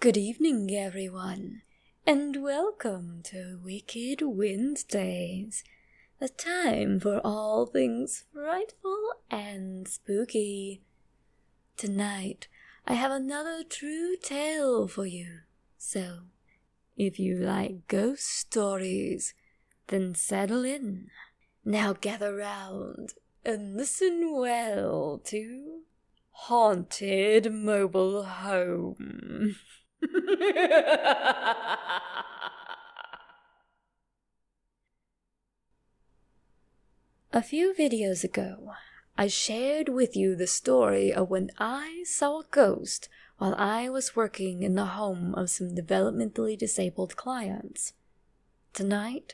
Good evening, everyone, and welcome to Wicked Wednesdays, the time for all things frightful and spooky. Tonight, I have another true tale for you, so if you like ghost stories, then settle in. Now gather round and listen well to Haunted Mobile Home. A few videos ago, I shared with you the story of when I saw a ghost while I was working in the home of some developmentally disabled clients. Tonight,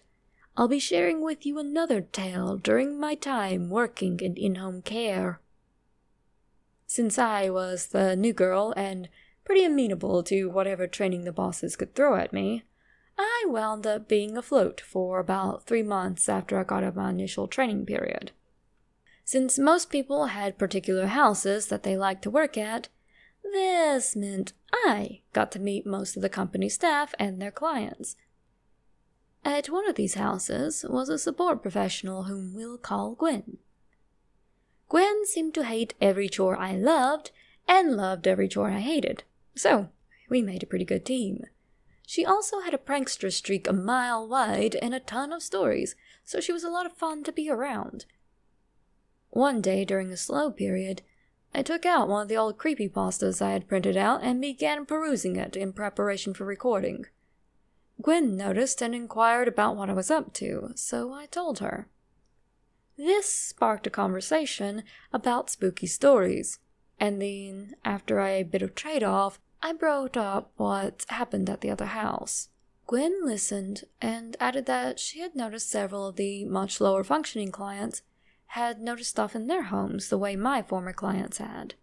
I'll be sharing with you another tale during my time working in in-home care. Since I was the new girl and pretty amenable to whatever training the bosses could throw at me, I wound up being afloat for about 3 months after I got out of my initial training period. Since most people had particular houses that they liked to work at, this meant I got to meet most of the company staff and their clients. At one of these houses was a support professional whom we'll call Gwen. Gwen seemed to hate every chore I loved and loved every chore I hated, so we made a pretty good team. She also had a prankster streak a mile wide and a ton of stories, so she was a lot of fun to be around. One day during a slow period, I took out one of the old creepypastas I had printed out and began perusing it in preparation for recording. Gwen noticed and inquired about what I was up to, so I told her. This sparked a conversation about spooky stories, and then, after a bit of trade-off, I brought up what happened at the other house. Gwen listened and added that she had noticed several of the much lower functioning clients had noticed stuff in their homes the way my former clients had.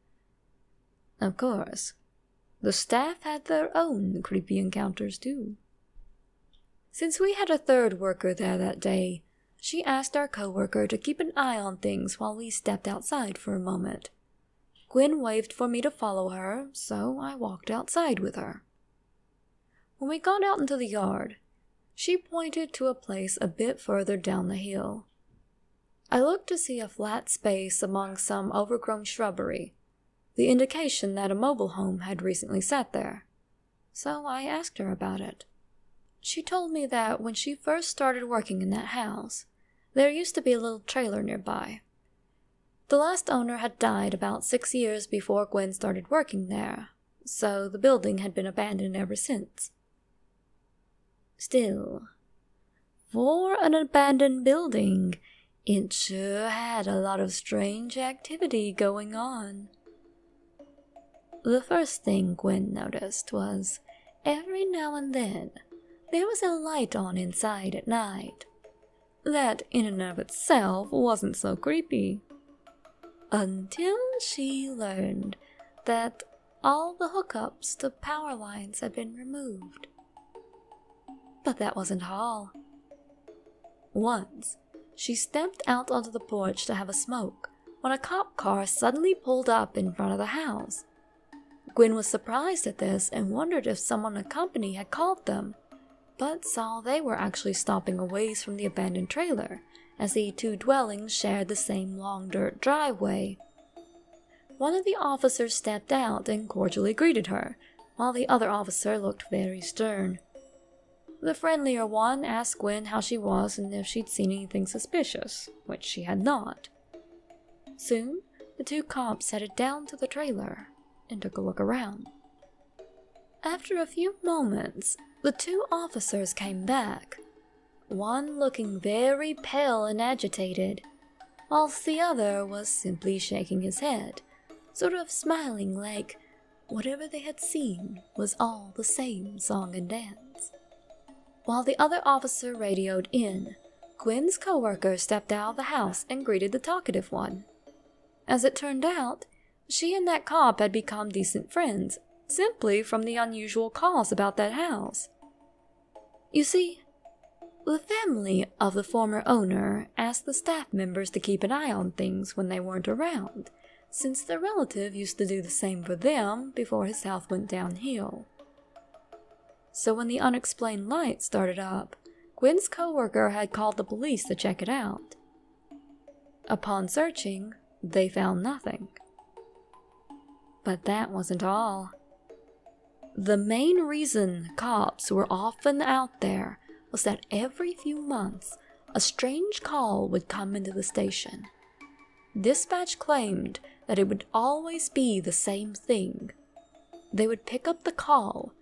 Of course, the staff had their own creepy encounters too. Since we had a third worker there that day, she asked our coworker to keep an eye on things while we stepped outside for a moment. Gwen waved for me to follow her, so I walked outside with her. When we got out into the yard, she pointed to a place a bit further down the hill. I looked to see a flat space among some overgrown shrubbery, the indication that a mobile home had recently sat there, so I asked her about it. She told me that when she first started working in that house, there used to be a little trailer nearby. The last owner had died about 6 years before Gwen started working there, so the building had been abandoned ever since. Still, for an abandoned building, it sure had a lot of strange activity going on. The first thing Gwen noticed was, every now and then, there was a light on inside at night. That in and of itself wasn't so creepy. Until she learned that all the hookups to power lines had been removed. But that wasn't all. Once, she stepped out onto the porch to have a smoke when a cop car suddenly pulled up in front of the house. Gwen was surprised at this and wondered if someone in the company had called them, but saw they were actually stopping a ways from the abandoned trailer, as the two dwellings shared the same long dirt driveway. One of the officers stepped out and cordially greeted her, while the other officer looked very stern. The friendlier one asked Gwen how she was and if she'd seen anything suspicious, which she had not. Soon, the two cops headed down to the trailer and took a look around. After a few moments, the two officers came back, one looking very pale and agitated, whilst the other was simply shaking his head, sort of smiling like whatever they had seen was all the same song and dance. While the other officer radioed in, Gwen's coworker stepped out of the house and greeted the talkative one. As it turned out, she and that cop had become decent friends, simply from the unusual calls about that house. You see, the family of the former owner asked the staff members to keep an eye on things when they weren't around, since their relative used to do the same for them before his health went downhill. So when the unexplained light started up, Gwen's coworker had called the police to check it out. Upon searching, they found nothing. But that wasn't all. The main reason cops were often out there was that every few months, a strange call would come into the station. Dispatch claimed that it would always be the same thing. They would pick up the call,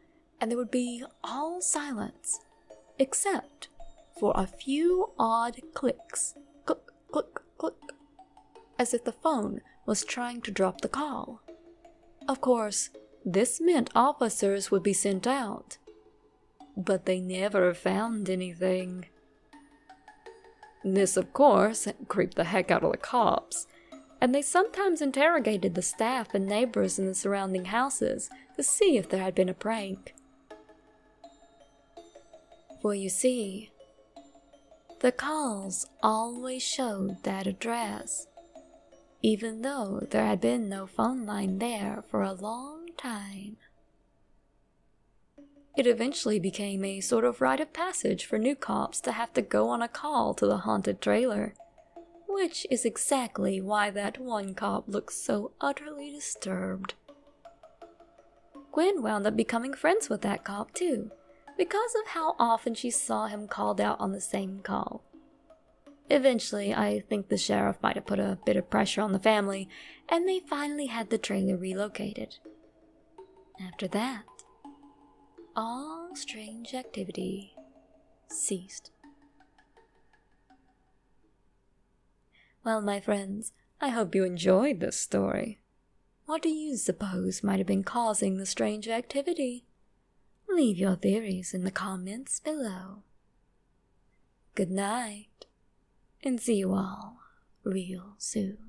and there would be all silence, except for a few odd clicks, click, click, click, as if the phone was trying to drop the call. Of course, this meant officers would be sent out, but they never found anything. This, of course, creeped the heck out of the cops, and they sometimes interrogated the staff and neighbors in the surrounding houses to see if there had been a prank. For you see, the calls always showed that address, even though there had been no phone line there for a long time. It eventually became a sort of rite of passage for new cops to have to go on a call to the haunted trailer, which is exactly why that one cop looked so utterly disturbed. Gwen wound up becoming friends with that cop too, because of how often she saw him called out on the same call. Eventually, I think the sheriff might have put a bit of pressure on the family, and they finally had the trailer relocated. After that, all strange activity ceased. Well, my friends, I hope you enjoyed this story. What do you suppose might have been causing the strange activity? Leave your theories in the comments below. Good night, and see you all real soon.